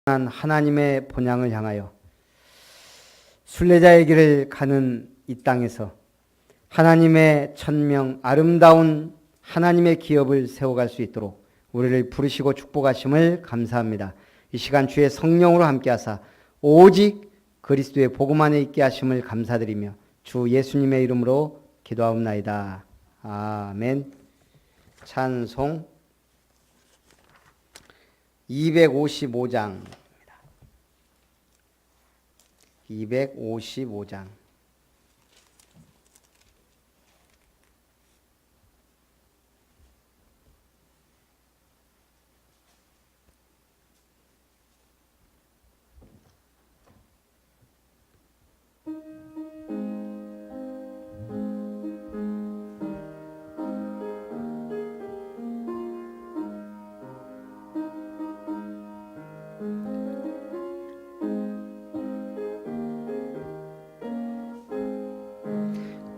하나님의 본향을 향하여 순례자의 길을 가는 이 땅에서 하나님의 천명 아름다운 하나님의 기업을 세워갈 수 있도록 우리를 부르시고 축복하심을 감사합니다. 이 시간 주의 성령으로 함께하사 오직 그리스도의 복음 안에 있게 하심을 감사드리며 주 예수님의 이름으로 기도하옵나이다. 아멘. 찬송 255장 255장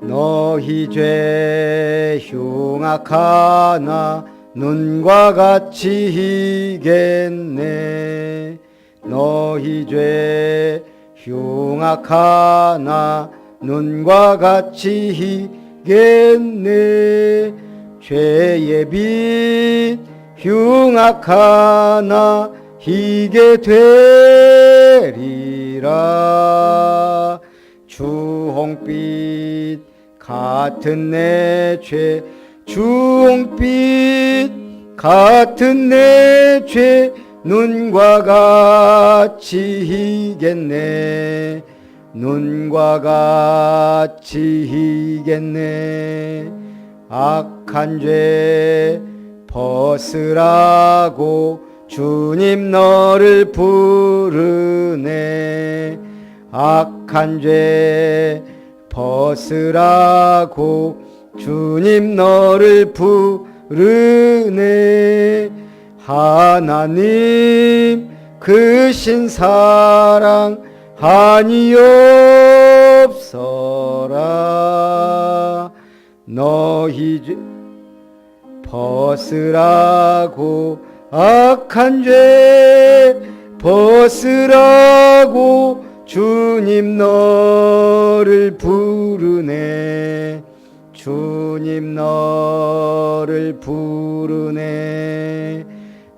너희 죄 흉악하나 눈과 같이 희겠네. 너희 죄 흉악하나 눈과 같이 희겠네. 죄의 빛 흉악하나 희게 되리라. 주홍빛 같은 내 죄, 주홍빛 같은 내 죄, 눈과 같이 희겠네. 눈과 같이 희겠네. 악한 죄 벗으라고 주님 너를 부르네. 악한 죄 벗으라고 주님 너를 부르네. 하나님 크신 사랑 한이 없어라. 너희 죄 벗으라고 악한 죄 벗으라고 주님 너를 부르네. 주님 너를 부르네.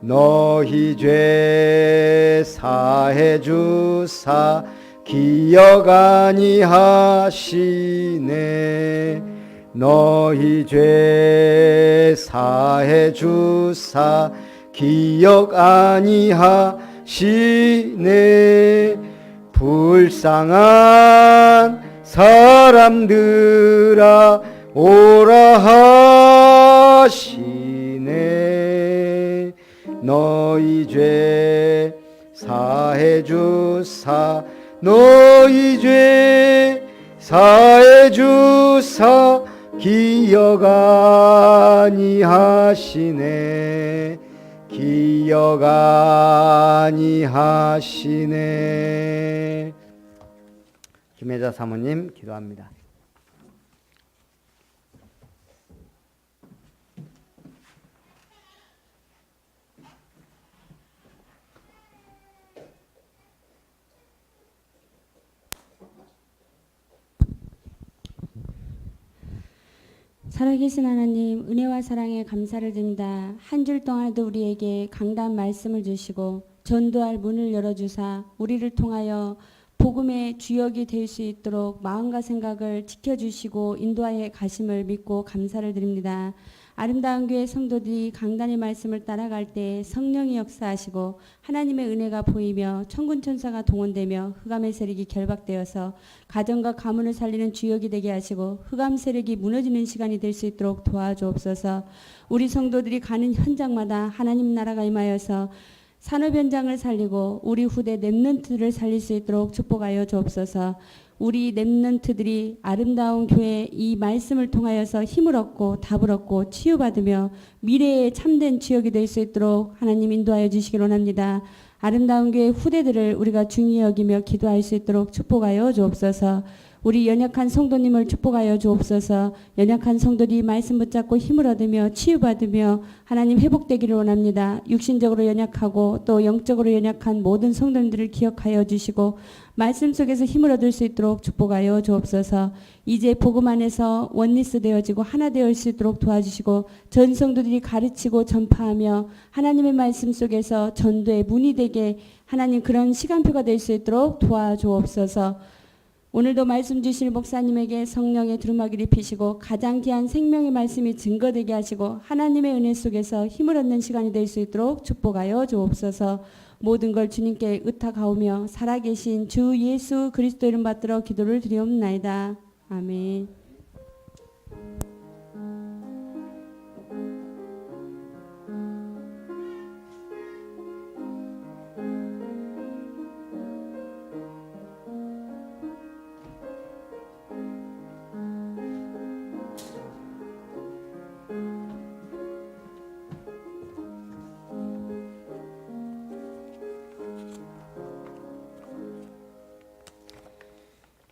너희 죄 사해 주사 기억 아니하시네. 너희 죄 사해 주사 기억 아니하시네. 불쌍한 사람들아 오라 하시네. 너희 죄 사해 주사 너희 죄 사해 주사 기억 아니하시네. 기억 아니하시네. 김혜자 사모님 기도합니다. 살아계신 하나님, 은혜와 사랑에 감사를 드립니다. 한 줄 동안에도 우리에게 강단 말씀을 주시고 전도할 문을 열어주사 우리를 통하여 복음의 주역이 될 수 있도록 마음과 생각을 지켜주시고 인도하여 가심을 믿고 감사를 드립니다. 아름다운 교회 성도들이 강단의 말씀을 따라갈 때 성령이 역사하시고 하나님의 은혜가 보이며 천군 천사가 동원되며 흑암의 세력이 결박되어서 가정과 가문을 살리는 주역이 되게 하시고 흑암 세력이 무너지는 시간이 될 수 있도록 도와주옵소서. 우리 성도들이 가는 현장마다 하나님 나라가 임하여서 산업 현장을 살리고 우리 후대 렘넌트들을 살릴 수 있도록 축복하여 주옵소서. 우리 렘넌트들이 아름다운 교회 이 말씀을 통하여서 힘을 얻고 답을 얻고 치유받으며 미래의 참된 지역이 될 수 있도록 하나님 인도하여 주시길 원합니다. 아름다운 교회 후대들을 우리가 중히 여기며 기도할 수 있도록 축복하여 주옵소서. 우리 연약한 성도님을 축복하여 주옵소서. 연약한 성도들이 말씀 붙잡고 힘을 얻으며 치유받으며 하나님 회복되기를 원합니다. 육신적으로 연약하고 또 영적으로 연약한 모든 성도님들을 기억하여 주시고 말씀 속에서 힘을 얻을 수 있도록 축복하여 주옵소서. 이제 복음 안에서 원리스 되어지고 하나 되어 수 있도록 도와주시고 전 성도들이 가르치고 전파하며 하나님의 말씀 속에서 전도의 문이 되게 하나님 그런 시간표가 될 수 있도록 도와주옵소서. 오늘도 말씀 주실 목사님에게 성령의 두루마기를 피시고 가장 귀한 생명의 말씀이 증거되게 하시고 하나님의 은혜 속에서 힘을 얻는 시간이 될 수 있도록 축복하여 주옵소서. 모든 걸 주님께 의탁하오며 살아계신 주 예수 그리스도 이름 받들어 기도를 드리옵나이다. 아멘.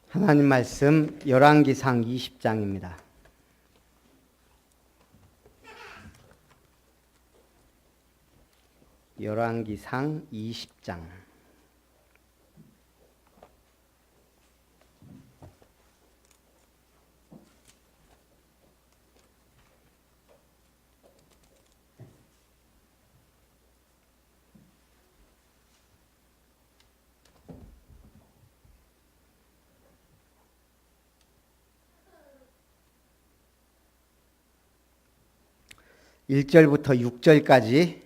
하나님 말씀 열왕기상 20장입니다. 열왕기상 20장. 일절부터 6절까지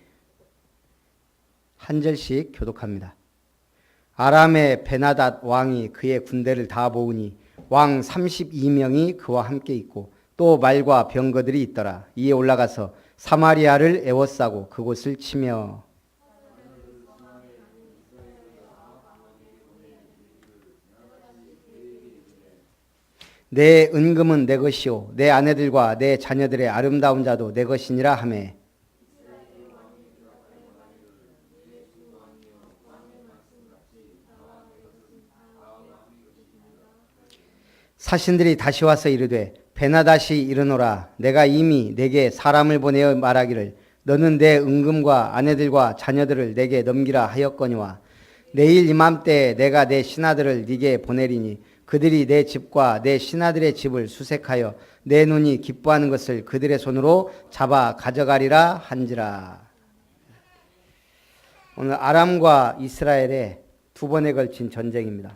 한 절씩 교독합니다. 아람의 베나닷 왕이 그의 군대를 다 모으니 왕 32명이 그와 함께 있고 또 말과 병거들이 있더라. 이에 올라가서 사마리아를 에워싸고 그곳을 치며 내 은금은 내 것이요 내 아내들과 내 자녀들의 아름다운 자도 내 것이니라 하매 사신들이 다시 와서 이르되 베나닷이 이르노라 내가 이미 내게 사람을 보내어 말하기를 너는 내 은금과 아내들과 자녀들을 내게 넘기라 하였거니와 내일 이맘때에 내가 내 신하들을 네게 보내리니 그들이 내 집과 내 신하들의 집을 수색하여 내 눈이 기뻐하는 것을 그들의 손으로 잡아 가져가리라 한지라. 오늘 아람과 이스라엘의 두 번에 걸친 전쟁입니다.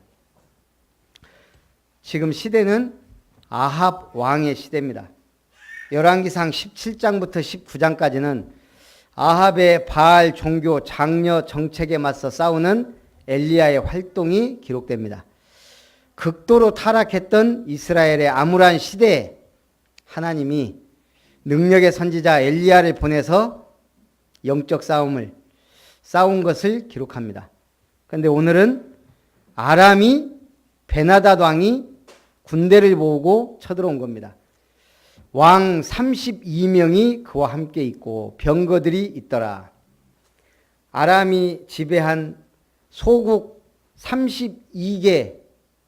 지금 시대는 아합 왕의 시대입니다. 열왕기상 17장부터 19장까지는 아합의 바알 종교 장려 정책에 맞서 싸우는 엘리야의 활동이 기록됩니다. 극도로 타락했던 이스라엘의 암울한 시대에 하나님이 능력의 선지자 엘리야를 보내서 영적 싸움을 싸운 것을 기록합니다. 그런데 오늘은 아람이 베나닷 왕이 군대를 모으고 쳐들어온 겁니다. 왕 32명이 그와 함께 있고 병거들이 있더라. 아람이 지배한 소국 32개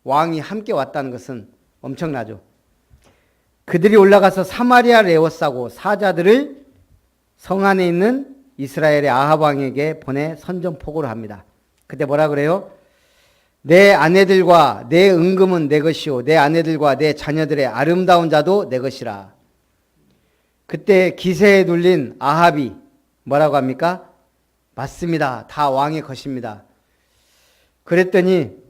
왕이 함께 왔다는 것은 엄청나죠. 그들이 올라가서 사마리아를 에워싸고 사자들을 성 안에 있는 이스라엘의 아합 왕에게 보내 선전포고를 합니다. 그때 뭐라 그래요? 내 아내들과 내 은금은 내 것이요 내 아내들과 내 자녀들의 아름다운 자도 내 것이라. 그때 기세에 눌린 아합이 뭐라고 합니까? 맞습니다. 다 왕의 것입니다. 그랬더니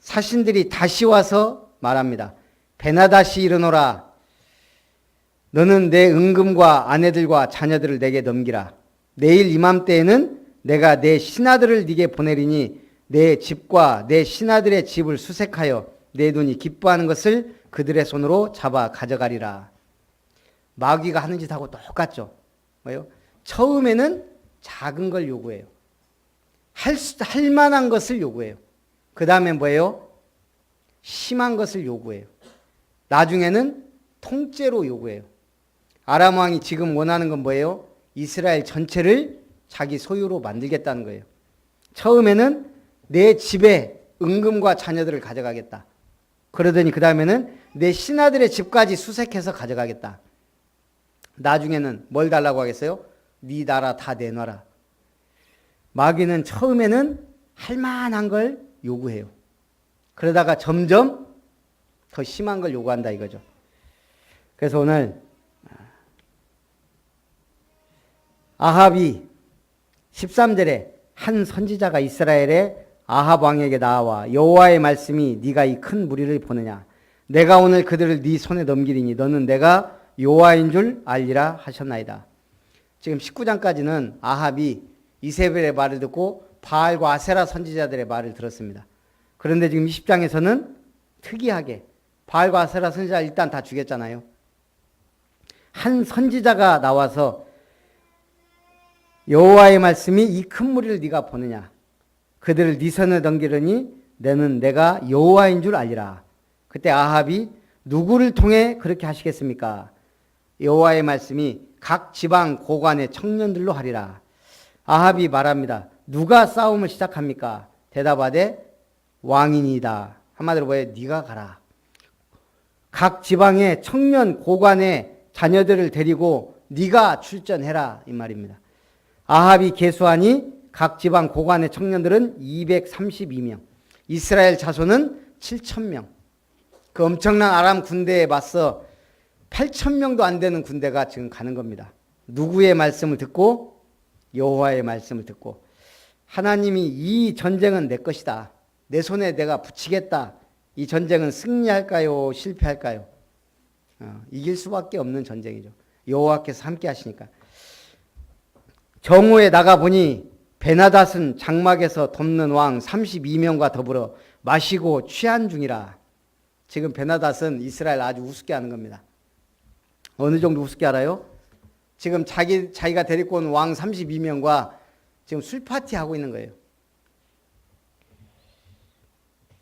사신들이 다시 와서 말합니다. 베나닷이 이르노라 너는 내 은금과 아내들과 자녀들을 내게 넘기라. 내일 이맘때에는 내가 내 신하들을 네게 보내리니 내 집과 내 신하들의 집을 수색하여 내 눈이 기뻐하는 것을 그들의 손으로 잡아 가져가리라. 마귀가 하는 짓하고 똑같죠. 뭐요? 처음에는 작은 걸 요구해요. 할 만한 것을 요구해요. 그 다음에 뭐예요? 심한 것을 요구해요. 나중에는 통째로 요구해요. 아람 왕이 지금 원하는 건 뭐예요? 이스라엘 전체를 자기 소유로 만들겠다는 거예요. 처음에는 내 집에 은금과 자녀들을 가져가겠다. 그러더니 그 다음에는 내 신하들의 집까지 수색해서 가져가겠다. 나중에는 뭘 달라고 하겠어요? 네 나라 다 내놔라. 마귀는 처음에는 할만한 걸 요구해요. 그러다가 점점 더 심한 걸 요구한다 이거죠. 그래서 오늘 아합이 13절에 한 선지자가 이스라엘의 아합 왕에게 나와 여호와의 말씀이 네가 이 큰 무리를 보느냐 내가 오늘 그들을 네 손에 넘기리니 너는 내가 여호와인 줄 알리라 하셨나이다. 지금 19장까지는 아합이 이세벨의 말을 듣고 바알과 아세라 선지자들의 말을 들었습니다. 그런데 지금 20장에서는 특이하게 바알과 아세라 선지자 일단 다 죽였잖아요. 한 선지자가 나와서 여호와의 말씀이 이 큰 무리를 네가 보느냐 그들을 네 손에 넘기려니 너는 내가 여호와인 줄 알리라. 그때 아합이 누구를 통해 그렇게 하시겠습니까? 여호와의 말씀이 각 지방 고관의 청년들로 하리라. 아합이 말합니다. 누가 싸움을 시작합니까? 대답하되 왕이니이다. 한마디로 뭐예요? 네가 가라. 각 지방의 청년 고관의 자녀들을 데리고 네가 출전해라 이 말입니다. 아합이 계수하니 각 지방 고관의 청년들은 232명, 이스라엘 자손은 7,000명. 그 엄청난 아람 군대에 맞서 8,000명도 안 되는 군대가 지금 가는 겁니다. 누구의 말씀을 듣고? 여호와의 말씀을 듣고. 하나님이 이 전쟁은 내 것이다. 내 손에 내가 붙이겠다. 이 전쟁은 승리할까요? 실패할까요? 이길 수밖에 없는 전쟁이죠. 여호와께서 함께 하시니까. 정오에 나가보니 베나닷은 장막에서 돕는 왕 32명과 더불어 마시고 취한 중이라. 지금 베나닷은 이스라엘 아주 우습게 하는 겁니다. 어느 정도 우습게 알아요? 지금 자기가 데리고 온 왕 32명과 지금 술 파티 하고 있는 거예요.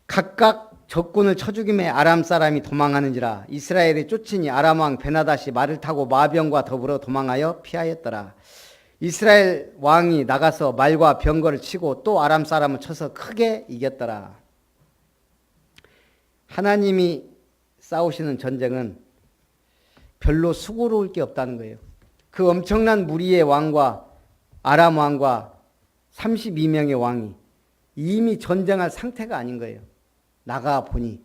각각 적군을 쳐 죽임에 아람 사람이 도망하는지라. 이스라엘이 쫓으니 아람 왕 베나닷이 말을 타고 마병과 더불어 도망하여 피하였더라. 이스라엘 왕이 나가서 말과 병거를 치고 또 아람 사람을 쳐서 크게 이겼더라. 하나님이 싸우시는 전쟁은 별로 수고로울 게 없다는 거예요. 그 엄청난 무리의 왕과 아람 왕과 32명의 왕이 이미 전쟁할 상태가 아닌 거예요. 나가 보니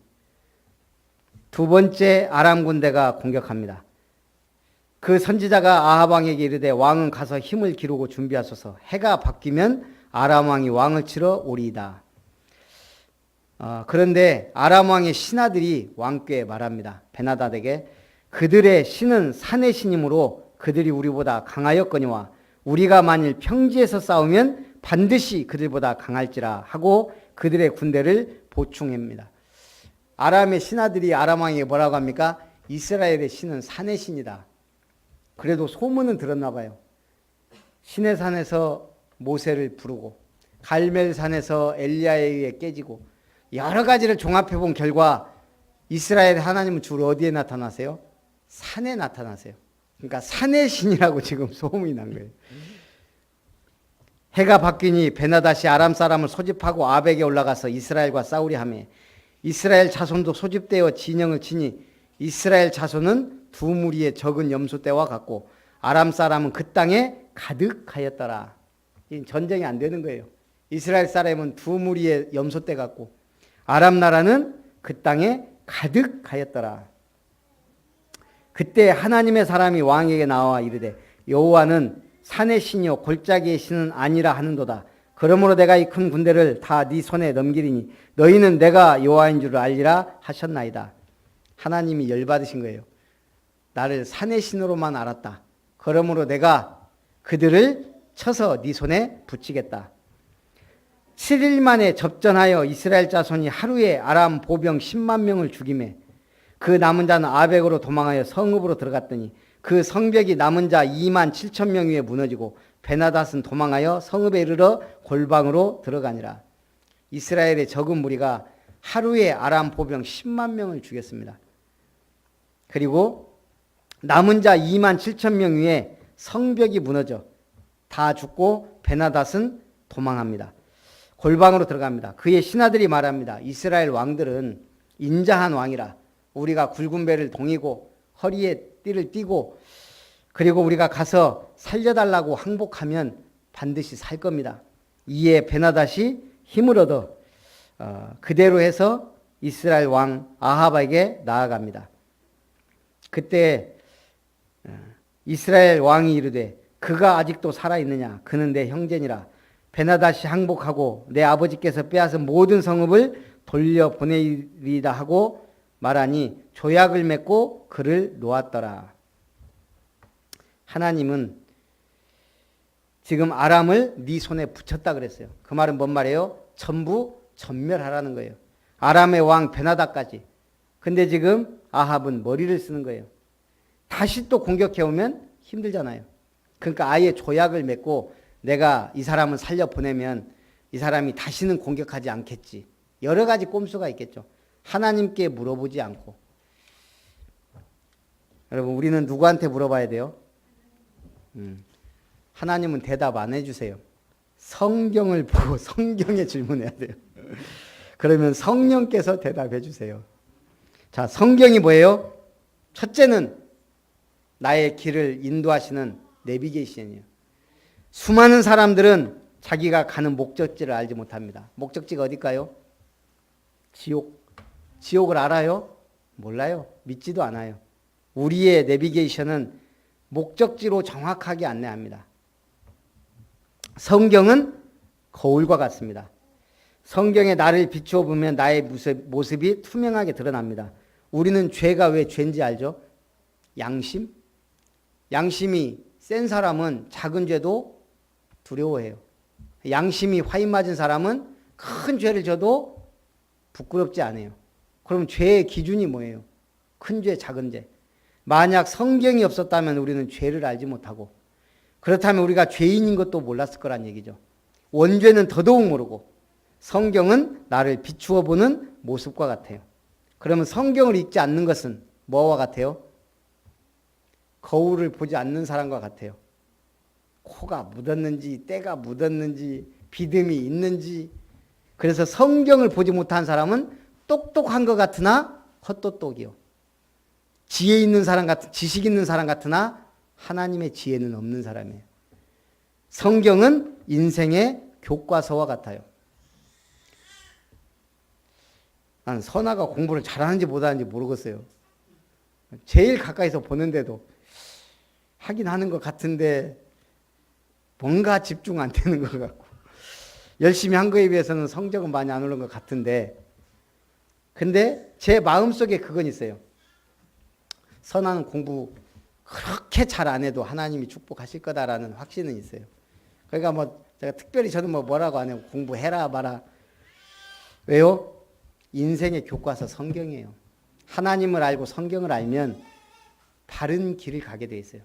두 번째 아람 군대가 공격합니다. 그 선지자가 아합 왕에게 이르되 왕은 가서 힘을 기르고 준비하소서. 해가 바뀌면 아람 왕이 왕을 치러 오리이다. 그런데 아람 왕의 신하들이 왕께 말합니다. 베나닷에게 그들의 신은 산의 신이므로 그들이 우리보다 강하였거니와 우리가 만일 평지에서 싸우면 반드시 그들보다 강할지라 하고 그들의 군대를 보충합니다. 아람의 신하들이 아람 왕에게 뭐라고 합니까? 이스라엘의 신은 산의 신이다. 그래도 소문은 들었나 봐요. 시내산에서 모세를 부르고 갈멜산에서 엘리야에 의해 깨지고 여러 가지를 종합해 본 결과 이스라엘 하나님은 주로 어디에 나타나세요? 산에 나타나세요. 그러니까 산의 신이라고 지금 소문이 난 거예요. 해가 바뀌니 베나닷이 아람 사람을 소집하고 아벡에 올라가서 이스라엘과 싸우려 하며 이스라엘 자손도 소집되어 진영을 치니 이스라엘 자손은 두 무리의 적은 염소떼와 같고 아람 사람은 그 땅에 가득하였더라. 전쟁이 안 되는 거예요. 이스라엘 사람은 두 무리의 염소떼 같고 아람 나라는 그 땅에 가득하였더라. 그때 하나님의 사람이 왕에게 나와 이르되 여호와는 산의 신이요 골짜기의 신은 아니라 하는도다. 그러므로 내가 이 큰 군대를 다 네 손에 넘기리니 너희는 내가 여호와인 줄 알리라 하셨나이다. 하나님이 열받으신 거예요. 나를 산의 신으로만 알았다. 그러므로 내가 그들을 쳐서 네 손에 붙이겠다. 7일 만에 접전하여 이스라엘 자손이 하루에 아람 보병 10만 명을 죽이매 그 남은 자는 아벡으로 도망하여 성읍으로 들어갔더니 그 성벽이 남은 자 2만 7천 명 위에 무너지고 베나닷은 도망하여 성읍에 이르러 골방으로 들어가니라. 이스라엘의 적은 무리가 하루에 아람 보병 10만 명을 죽였습니다. 그리고 남은 자 2만 7천 명 위에 성벽이 무너져 다 죽고 베나닷은 도망합니다. 골방으로 들어갑니다. 그의 신하들이 말합니다. 이스라엘 왕들은 인자한 왕이라. 우리가 굵은 배를 동이고 허리에 띠를 띠고 그리고 우리가 가서 살려달라고 항복하면 반드시 살 겁니다. 이에 베나닷이 힘을 얻어 그대로 해서 이스라엘 왕 아합에게 나아갑니다. 그때 이스라엘 왕이 이르되 그가 아직도 살아있느냐? 그는 내 형제니라. 베나닷이 항복하고 내 아버지께서 빼앗은 모든 성읍을 돌려보내리다 하고 말하니 조약을 맺고 그를 놓았더라. 하나님은 지금 아람을 네 손에 붙였다 그랬어요. 그 말은 뭔 말이에요? 전부 전멸하라는 거예요. 아람의 왕 베나닷까지. 근데 지금 아합은 머리를 쓰는 거예요. 다시 또 공격해오면 힘들잖아요. 그러니까 아예 조약을 맺고 내가 이 사람을 살려보내면 이 사람이 다시는 공격하지 않겠지. 여러 가지 꼼수가 있겠죠. 하나님께 물어보지 않고. 여러분, 우리는 누구한테 물어봐야 돼요? 하나님은 대답 안 해주세요. 성경을 보고 성경에 질문해야 돼요. 그러면 성령께서 대답해 주세요. 자, 성경이 뭐예요? 첫째는 나의 길을 인도하시는 내비게이션이에요. 수많은 사람들은 자기가 가는 목적지를 알지 못합니다. 목적지가 어딜까요? 지옥. 지옥을 알아요? 몰라요. 믿지도 않아요. 우리의 내비게이션은 목적지로 정확하게 안내합니다. 성경은 거울과 같습니다. 성경에 나를 비추어 보면 나의 모습이 투명하게 드러납니다. 우리는 죄가 왜 죄인지 알죠? 양심? 양심이 센 사람은 작은 죄도 두려워해요. 양심이 화인 맞은 사람은 큰 죄를 져도 부끄럽지 않아요. 그럼 죄의 기준이 뭐예요? 큰 죄, 작은 죄. 만약 성경이 없었다면 우리는 죄를 알지 못하고 그렇다면 우리가 죄인인 것도 몰랐을 거란 얘기죠. 원죄는 더더욱 모르고 성경은 나를 비추어 보는 모습과 같아요. 그러면 성경을 읽지 않는 것은 뭐와 같아요? 거울을 보지 않는 사람과 같아요. 코가 묻었는지 때가 묻었는지 비듬이 있는지. 그래서 성경을 보지 못한 사람은 똑똑한 것 같으나 헛똑똑이요. 지혜 있는 사람 같은, 지식 있는 사람 같으나 하나님의 지혜는 없는 사람이에요. 성경은 인생의 교과서와 같아요. 난 선아가 공부를 잘하는지 못하는지 모르겠어요. 제일 가까이서 보는데도 하긴 하는 것 같은데 뭔가 집중 안 되는 것 같고 열심히 한 거에 비해서는 성적은 많이 안 오른 것 같은데 근데 제 마음속에 그건 있어요. 선아는 공부 그렇게 잘 안 해도 하나님이 축복하실 거다라는 확신은 있어요. 그러니까 뭐 제가 특별히 저는 뭐라고 안 해요. 공부해라 마라. 왜요? 인생의 교과서 성경이에요. 하나님을 알고 성경을 알면 바른 길을 가게 돼 있어요.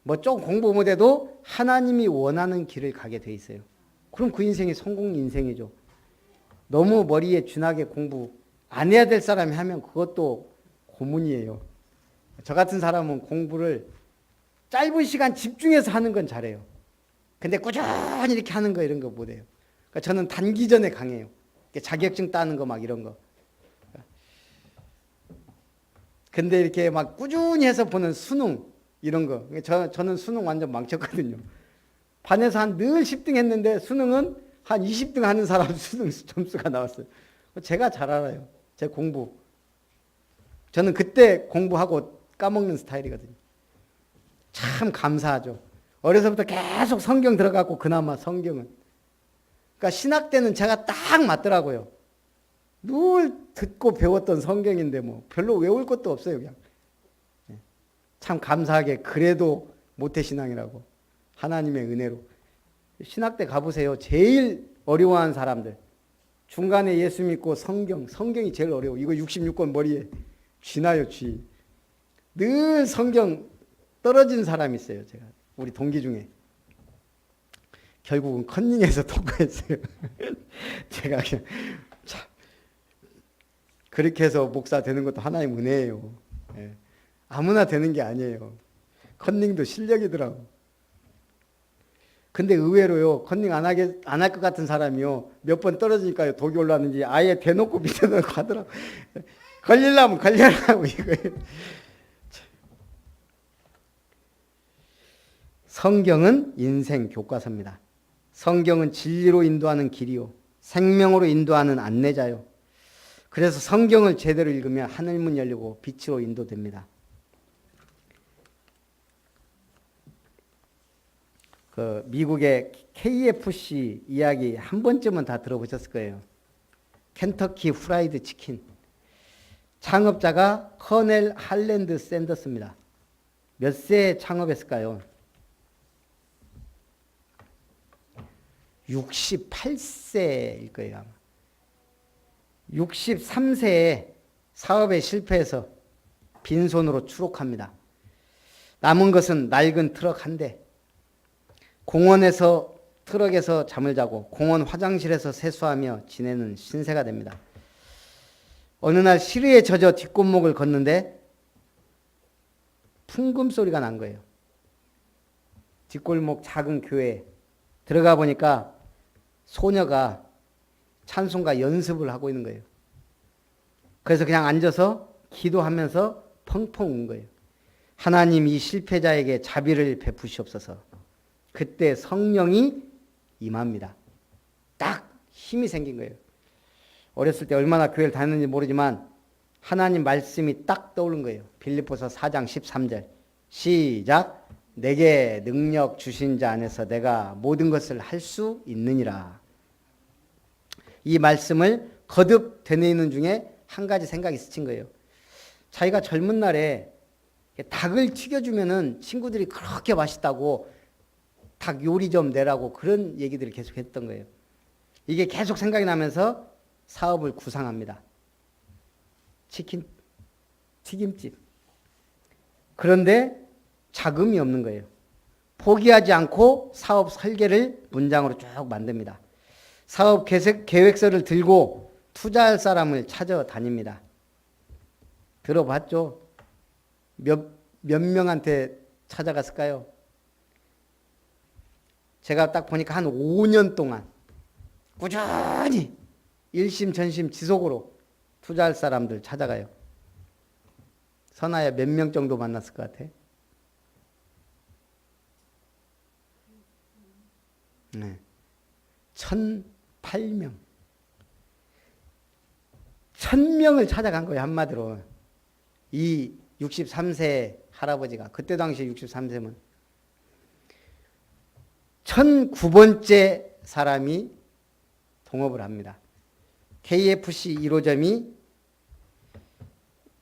뭐 좀 공부 못해도 하나님이 원하는 길을 가게 돼 있어요. 그럼 그 인생이 성공 인생이죠. 너무 머리에 쥐나게 공부 안 해야 될 사람이 하면 그것도 고문이에요. 저 같은 사람은 공부를 짧은 시간 집중해서 하는 건 잘해요. 근데 꾸준히 이렇게 하는 거 이런 거 못해요. 그러니까 저는 단기전에 강해요. 자격증 따는 거 막 이런 거. 근데 이렇게 막 꾸준히 해서 보는 수능 이런 거. 저는 수능 완전 망쳤거든요. 반에서 한 늘 10등 했는데 수능은 한 20등 하는 사람 수능 점수가 나왔어요. 제가 잘 알아요. 제 공부. 저는 그때 공부하고 까먹는 스타일이거든요. 참 감사하죠. 어려서부터 계속 성경 들어갔고 그나마 성경은. 그러니까 신학 때는 제가 딱 맞더라고요. 늘 듣고 배웠던 성경인데 뭐 별로 외울 것도 없어요. 그냥. 참 감사하게 그래도 모태신앙이라고 하나님의 은혜로. 신학 때 가보세요. 제일 어려워하는 사람들. 중간에 예수 믿고 성경이 제일 어려워. 이거 66권 머리에 쥐나요, 쥐. 늘 성경 떨어진 사람이 있어요. 제가 우리 동기 중에. 결국은 컨닝해서 통과했어요. 제가 그냥 참 그렇게 해서 목사 되는 것도 하나님 은혜예요. 예. 아무나 되는 게 아니에요. 컨닝도 실력이더라고. 근데 의외로요, 컨닝 안 할 것 같은 사람이요, 몇 번 떨어지니까요, 독이 올라왔는지 아예 대놓고 밑에 넣고 하더라고. 걸리려면 걸려라고 이거예요. 성경은 인생 교과서입니다. 성경은 진리로 인도하는 길이요, 생명으로 인도하는 안내자요. 그래서 성경을 제대로 읽으면 하늘문 열리고 빛으로 인도됩니다. 그 미국의 KFC 이야기 한 번쯤은 다 들어보셨을 거예요. 켄터키 프라이드 치킨. 창업자가 커넬 할랜드 샌더스입니다. 몇 세에 창업했을까요? 68세일 거예요, 아마. 63세에 사업에 실패해서 빈손으로 추록합니다. 남은 것은 낡은 트럭 한 대. 공원에서 트럭에서 잠을 자고 공원 화장실에서 세수하며 지내는 신세가 됩니다. 어느 날 시리에 젖어 뒷골목을 걷는데 풍금 소리가 난 거예요. 뒷골목 작은 교회에 들어가 보니까 소녀가 찬송가 연습을 하고 있는 거예요. 그래서 그냥 앉아서 기도하면서 펑펑 운 거예요. 하나님, 이 실패자에게 자비를 베푸시옵소서. 그때 성령이 임합니다. 딱 힘이 생긴 거예요. 어렸을 때 얼마나 교회를 다녔는지 모르지만 하나님 말씀이 딱 떠오른 거예요. 빌립보서 4장 13절 시작. 내게 능력 주신 자 안에서 내가 모든 것을 할 수 있느니라. 이 말씀을 거듭 되뇌이는 중에 한 가지 생각이 스친 거예요. 자기가 젊은 날에 닭을 튀겨주면은 친구들이 그렇게 맛있다고 닭 요리 좀 내라고 그런 얘기들을 계속 했던 거예요. 이게 계속 생각이 나면서 사업을 구상합니다. 치킨 튀김집. 그런데 자금이 없는 거예요. 포기하지 않고 사업 설계를 문장으로 쭉 만듭니다. 사업 계획서를 들고 투자할 사람을 찾아다닙니다. 들어봤죠? 몇 명한테 찾아갔을까요? 제가 딱 보니까 한 5년 동안 꾸준히 일심전심 지속으로 투자할 사람들 찾아가요. 선아야 몇 명 정도 만났을 것 같아? 네. 1,008명. 1,000명을 찾아간 거예요, 한마디로. 이 63세 할아버지가, 그때 당시 63세면 1,009번째 사람이 동업을 합니다. KFC 1호점이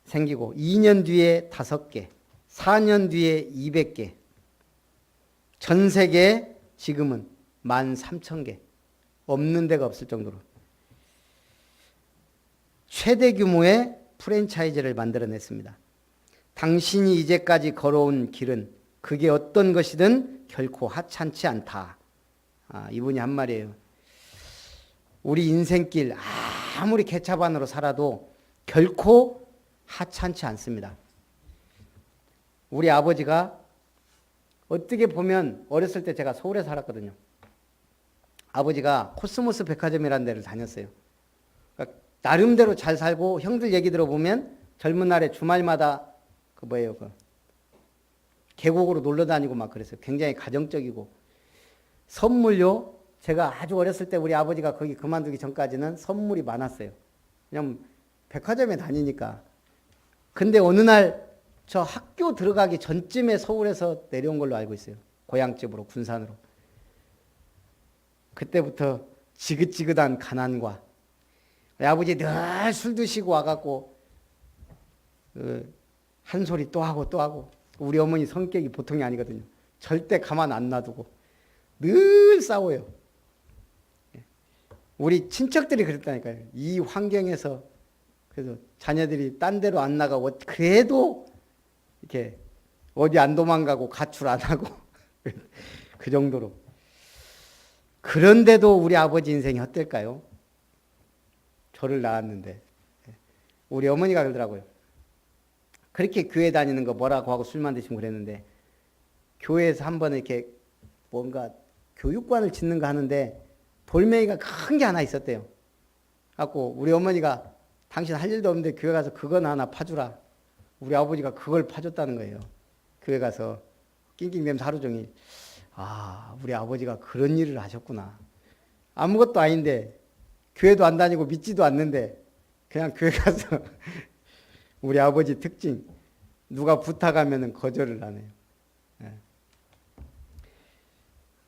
생기고 2년 뒤에 5개, 4년 뒤에 200개, 전 세계에 지금은 13,000개, 없는 데가 없을 정도로 최대 규모의 프랜차이즈를 만들어냈습니다. 당신이 이제까지 걸어온 길은 그게 어떤 것이든 결코 하찮지 않다. 이분이 한 말이에요. 우리 인생길 아무리 개차반으로 살아도 결코 하찮지 않습니다. 우리 아버지가 어떻게 보면 어렸을 때 제가 서울에 살았거든요. 아버지가 코스모스 백화점이라는 데를 다녔어요. 그러니까 나름대로 잘 살고 형들 얘기 들어보면 젊은 날에 주말마다 계곡으로 놀러 다니고 막 그랬어요. 굉장히 가정적이고. 선물요, 제가 아주 어렸을 때 우리 아버지가 거기 그만두기 전까지는 선물이 많았어요. 왜냐면 백화점에 다니니까. 근데 어느 날 저 학교 들어가기 전쯤에 서울에서 내려온 걸로 알고 있어요. 고향집으로, 군산으로. 그때부터 지긋지긋한 가난과 아버지 늘 술 드시고 와갖고 한 소리 또 하고 또 하고. 우리 어머니 성격이 보통이 아니거든요. 절대 가만 안 놔두고 늘 싸워요. 우리 친척들이 그랬다니까요. 이 환경에서 그래서 자녀들이 딴 데로 안 나가고 그래도 이렇게 어디 안 도망가고 가출 안 하고 그 정도로. 그런데도 우리 아버지 인생이 어떨까요? 저를 낳았는데 우리 어머니가 그러더라고요. 그렇게 교회 다니는 거 뭐라고 하고 술만 드시고 그랬는데 교회에서 한번 이렇게 뭔가 교육관을 짓는가 하는데 돌멩이가 큰 게 하나 있었대요. 갖고 우리 어머니가 당신 할 일도 없는데 교회 가서 그거나 하나 파주라. 우리 아버지가 그걸 파줬다는 거예요. 교회 가서 낑낑대면서 하루 종일. 아, 우리 아버지가 그런 일을 하셨구나. 아무것도 아닌데 교회도 안 다니고 믿지도 않는데 그냥 교회 가서 우리 아버지 특징 누가 부탁하면 거절을 안 해요. 예.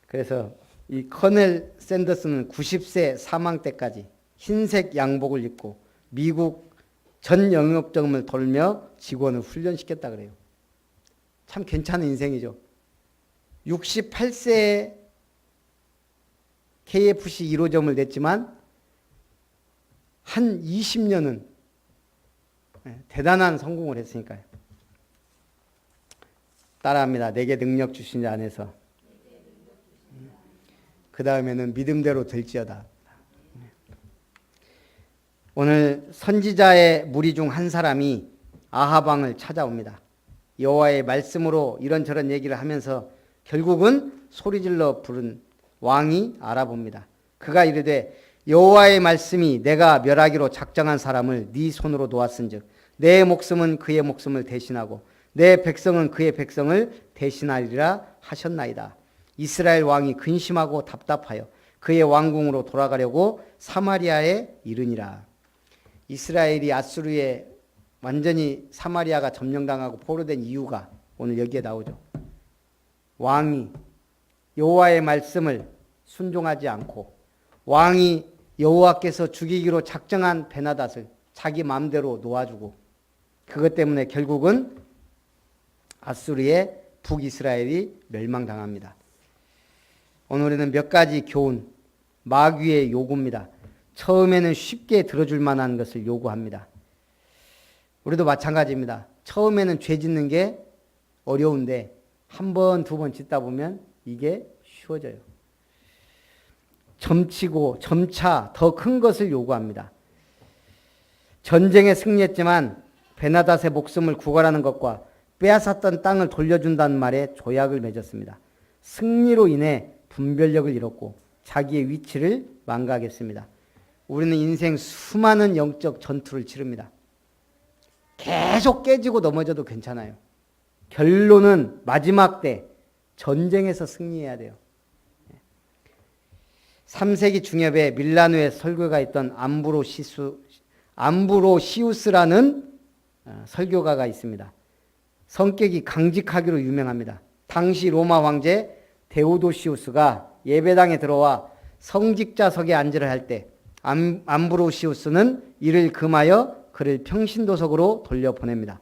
그래서 이 커넬 샌더스는 90세 사망 때까지 흰색 양복을 입고 미국 전 영업점을 돌며 직원을 훈련시켰다 그래요. 참 괜찮은 인생이죠. 68세에 KFC 1호점을 냈지만 한 20년은 대단한 성공을 했으니까요. 따라합니다. 내게 능력 주신 자 안에서. 그 다음에는 믿음대로 될지어다. 오늘 선지자의 무리 중 한 사람이 아합 왕을 찾아옵니다. 여호와의 말씀으로 이런저런 얘기를 하면서 결국은 소리질러 부른 왕이 알아봅니다. 그가 이르되 여호와의 말씀이 내가 멸하기로 작정한 사람을 네 손으로 놓았은즉 내 목숨은 그의 목숨을 대신하고 내 백성은 그의 백성을 대신하리라 하셨나이다. 이스라엘 왕이 근심하고 답답하여 그의 왕궁으로 돌아가려고 사마리아에 이르니라. 이스라엘이 아수르에 완전히 사마리아가 점령당하고 포로된 이유가 오늘 여기에 나오죠. 왕이 여호와의 말씀을 순종하지 않고 왕이 여호와께서 죽이기로 작정한 베나닷을 자기 마음대로 놓아주고 그것 때문에 결국은 아수르의 북이스라엘이 멸망당합니다. 오늘은 몇 가지 교훈, 마귀의 요구입니다. 처음에는 쉽게 들어줄 만한 것을 요구합니다. 우리도 마찬가지입니다. 처음에는 죄 짓는 게 어려운데 한 번, 두 번 짓다 보면 이게 쉬워져요. 점차 더 큰 것을 요구합니다. 전쟁에 승리했지만 베나닷의 목숨을 구걸하는 것과 빼앗았던 땅을 돌려준다는 말에 조약을 맺었습니다. 승리로 인해 분별력을 잃었고 자기의 위치를 망각했습니다. 우리는 인생 수많은 영적 전투를 치릅니다. 계속 깨지고 넘어져도 괜찮아요. 결론은 마지막 때 전쟁에서 승리해야 돼요. 3세기 중엽에 밀라노에 설교가 있던 암브로시우스라는 설교가가 있습니다. 성격이 강직하기로 유명합니다. 당시 로마 황제 데오도시우스가 예배당에 들어와 성직자석에 앉으려 할 때 암브로시우스는 이를 금하여 그를 평신도석으로 돌려보냅니다.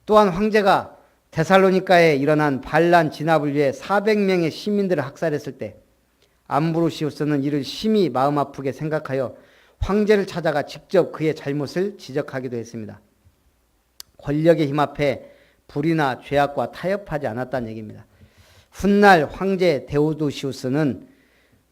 또한 황제가 데살로니가에 일어난 반란 진압을 위해 400명의 시민들을 학살했을 때 암브로시우스는 이를 심히 마음 아프게 생각하여 황제를 찾아가 직접 그의 잘못을 지적하기도 했습니다. 권력의 힘 앞에 불의나 죄악과 타협하지 않았다는 얘기입니다. 훗날 황제 데오도시우스는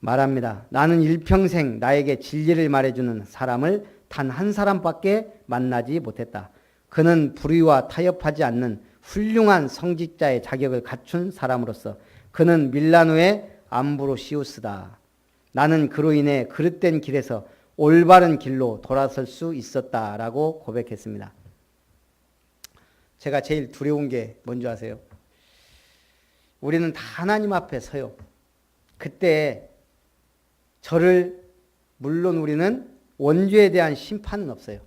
말합니다. 나는 일평생 나에게 진리를 말해주는 사람을 단 한 사람밖에 만나지 못했다. 그는 불의와 타협하지 않는 훌륭한 성직자의 자격을 갖춘 사람으로서 그는 밀라노의 암브로시우스다. 나는 그로 인해 그릇된 길에서 올바른 길로 돌아설 수 있었다라고 고백했습니다. 제가 제일 두려운 게 뭔지 아세요? 우리는 다 하나님 앞에 서요. 그때 저를 물론 우리는 원죄에 대한 심판은 없어요.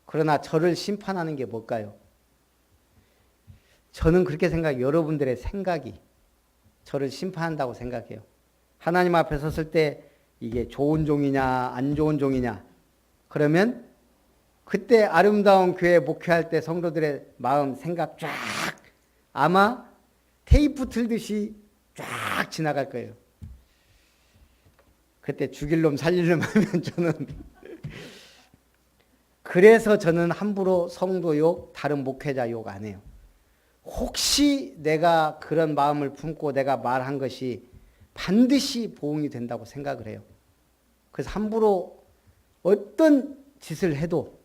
그러나 저를 심판하는 게 뭘까요? 저는 그렇게 생각해요. 여러분들의 생각이 저를 심판한다고 생각해요. 하나님 앞에 섰을 때 이게 좋은 종이냐 안 좋은 종이냐 그러면 그때 아름다운 교회 목회할 때 성도들의 마음 생각 쫙 아마 테이프 틀듯이 쫙 지나갈 거예요. 그때 죽일 놈 살릴 놈 하면 저는 그래서 저는 함부로 성도 욕 다른 목회자 욕 안 해요. 혹시 내가 그런 마음을 품고 내가 말한 것이 반드시 보응이 된다고 생각을 해요. 그래서 함부로 어떤 짓을 해도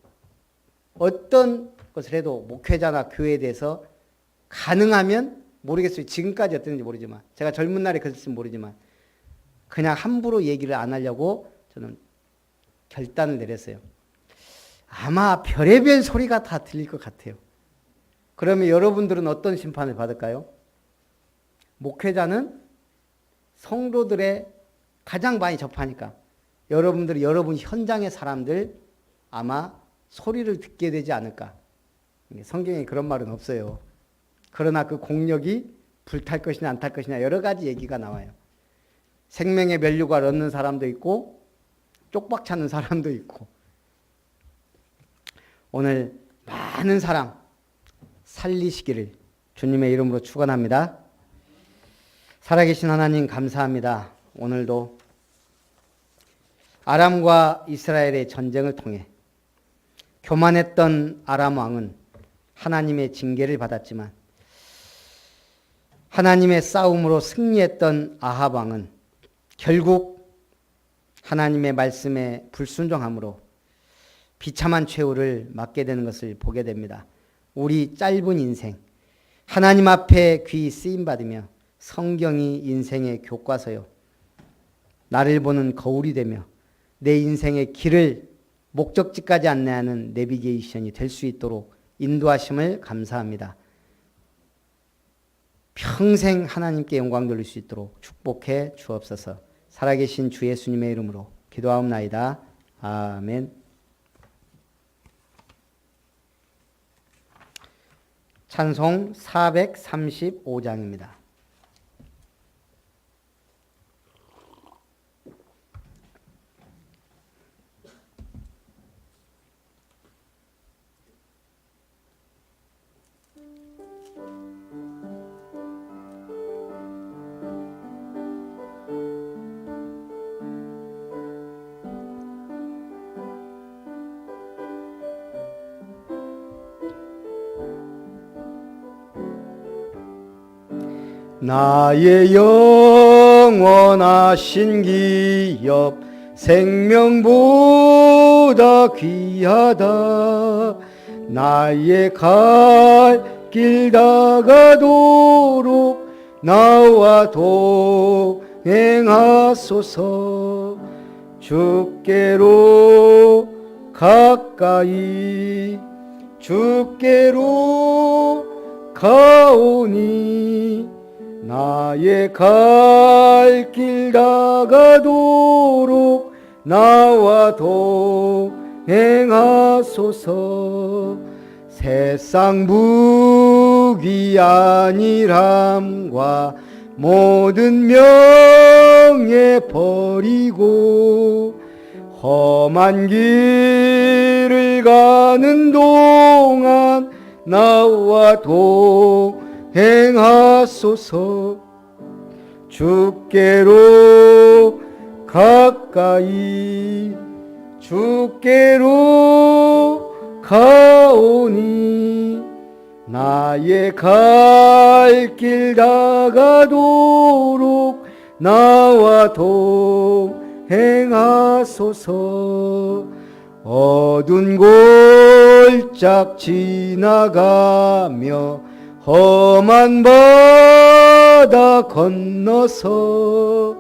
어떤 것을 해도 목회자나 교회에 대해서 가능하면 모르겠어요. 지금까지 어땠는지 모르지만 제가 젊은 날에 그랬을지 모르지만 그냥 함부로 얘기를 안 하려고 저는 결단을 내렸어요. 아마 별의별 소리가 다 들릴 것 같아요. 그러면 여러분들은 어떤 심판을 받을까요? 목회자는 성도들의 가장 많이 접하니까 여러분들이 여러분 현장의 사람들 아마 소리를 듣게 되지 않을까. 성경에 그런 말은 없어요. 그러나 그 공력이 불탈 것이냐 안 탈 것이냐 여러 가지 얘기가 나와요. 생명의 면류관 얻는 사람도 있고 쪽박 차는 사람도 있고. 오늘 많은 사람 살리시기를 주님의 이름으로 축원합니다. 살아계신 하나님 감사합니다. 오늘도 아람과 이스라엘의 전쟁을 통해 교만했던 아람 왕은 하나님의 징계를 받았지만 하나님의 싸움으로 승리했던 아합 왕은 결국 하나님의 말씀에 불순종함으로 비참한 최후를 맞게 되는 것을 보게 됩니다. 우리 짧은 인생 하나님 앞에 귀히 쓰임받으며 성경이 인생의 교과서요. 나를 보는 거울이 되며 내 인생의 길을 목적지까지 안내하는 내비게이션이 될 수 있도록 인도하심을 감사합니다. 평생 하나님께 영광 돌릴 수 있도록 축복해 주옵소서. 살아계신 주 예수님의 이름으로 기도하옵나이다. 아멘. 찬송 435장입니다. 나의 영원하신 기업 생명보다 귀하다. 나의 갈 길 다가도록 나와 동행하소서. 주께로 가까이 주께로 가오니 나의 갈 길 다가도록 나와 동행하소서. 세상 무기 안일함과 모든 명예 버리고 험한 길을 가는 동안 나와 동행하소서. 주께로 가까이 주께로 가오니 나의 갈 길 다가도록 나와 동행하소서. 어두운 골짝 지나가며 험한 바다 건너서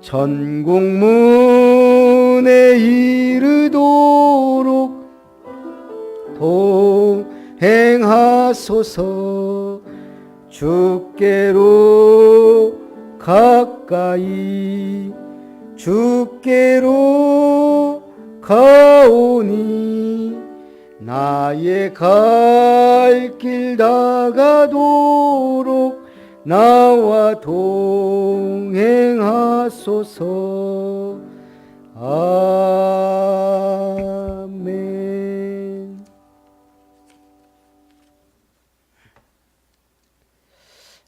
천국 문에 이르도록 동행하소서. 주께로 가까이 주께로 가오니 나의 갈 길 다가도록 나와 동행하소서. 아멘.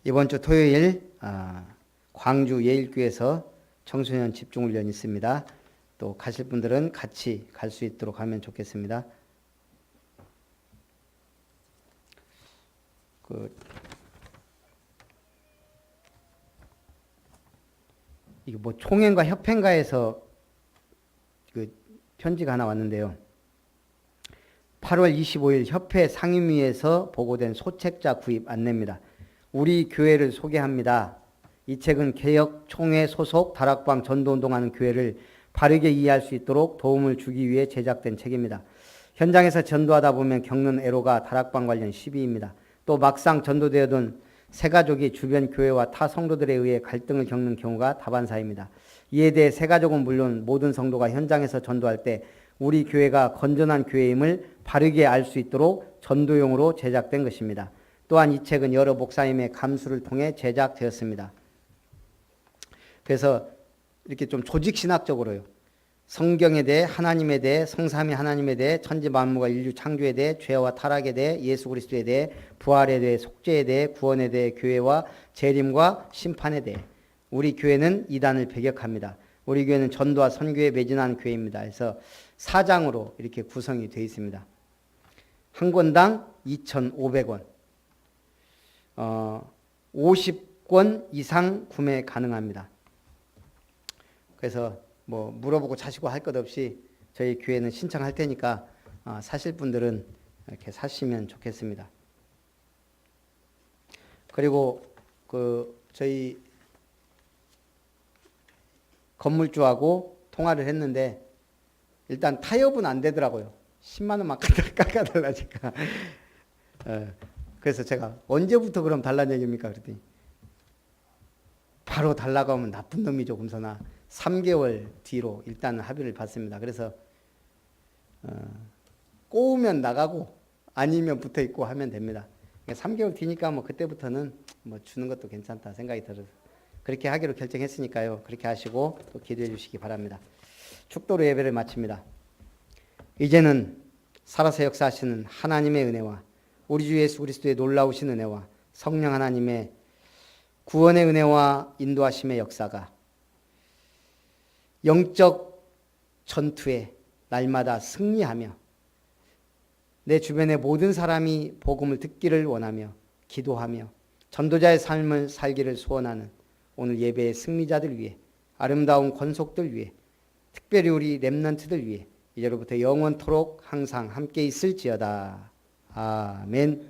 이번 주 토요일 광주 예일교회에서 청소년 집중훈련이 있습니다. 또 가실 분들은 같이 갈 수 있도록 하면 좋겠습니다. 이게 뭐 총회인가 협회인가에서 그 편지가 하나 왔는데요. 8월 25일 협회 상임위에서 보고된 소책자 구입 안내입니다. 우리 교회를 소개합니다. 이 책은 개혁 총회 소속 다락방 전도운동하는 교회를 바르게 이해할 수 있도록 도움을 주기 위해 제작된 책입니다. 현장에서 전도하다 보면 겪는 애로가 다락방 관련 시비입니다. 또 막상 전도되어둔 새가족이 주변 교회와 타 성도들에 의해 갈등을 겪는 경우가 다반사입니다. 이에 대해 새가족은 물론 모든 성도가 현장에서 전도할 때 우리 교회가 건전한 교회임을 바르게 알 수 있도록 전도용으로 제작된 것입니다. 또한 이 책은 여러 목사님의 감수를 통해 제작되었습니다. 그래서 이렇게 좀 조직신학적으로요. 성경에 대해, 하나님에 대해, 성삼위 하나님에 대해, 천지만물과 인류 창조에 대해, 죄와 타락에 대해, 예수 그리스도에 대해, 부활에 대해, 속죄에 대해, 구원에 대해, 교회와 재림과 심판에 대해. 우리 교회는 이단을 배격합니다. 우리 교회는 전도와 선교에 매진한 교회입니다. 그래서 4장으로 이렇게 구성이 되어 있습니다. 한 권당 2,500원. 50권 이상 구매 가능합니다. 그래서 뭐 물어보고 자시고 할 것 없이 저희 교회는 신청할 테니까 사실 분들은 이렇게 사시면 좋겠습니다. 그리고 저희 건물주하고 통화를 했는데 일단 타협은 안 되더라고요. 10만 원만 깎아달라니까. 그래서 제가 언제부터 그럼 달라는 얘기입니까? 그랬더니 바로 달라고 하면 나쁜 놈이죠, 금서나. 3개월 뒤로 일단 합의를 받습니다. 그래서 꼬우면 나가고 아니면 붙어 있고 하면 됩니다. 3개월 뒤니까 뭐 그때부터는 뭐 주는 것도 괜찮다 생각이 들어서 그렇게 하기로 결정했으니까요. 그렇게 하시고 또 기도해 주시기 바랍니다. 축도로 예배를 마칩니다. 이제는 살아서 역사하시는 하나님의 은혜와 우리 주 예수 그리스도의 놀라우신 은혜와 성령 하나님의 구원의 은혜와 인도하심의 역사가 영적 전투에 날마다 승리하며 내 주변의 모든 사람이 복음을 듣기를 원하며 기도하며 전도자의 삶을 살기를 소원하는 오늘 예배의 승리자들 위해 아름다운 권속들 위해 특별히 우리 렘넌트들 위해 이제로부터 영원토록 항상 함께 있을지어다. 아멘.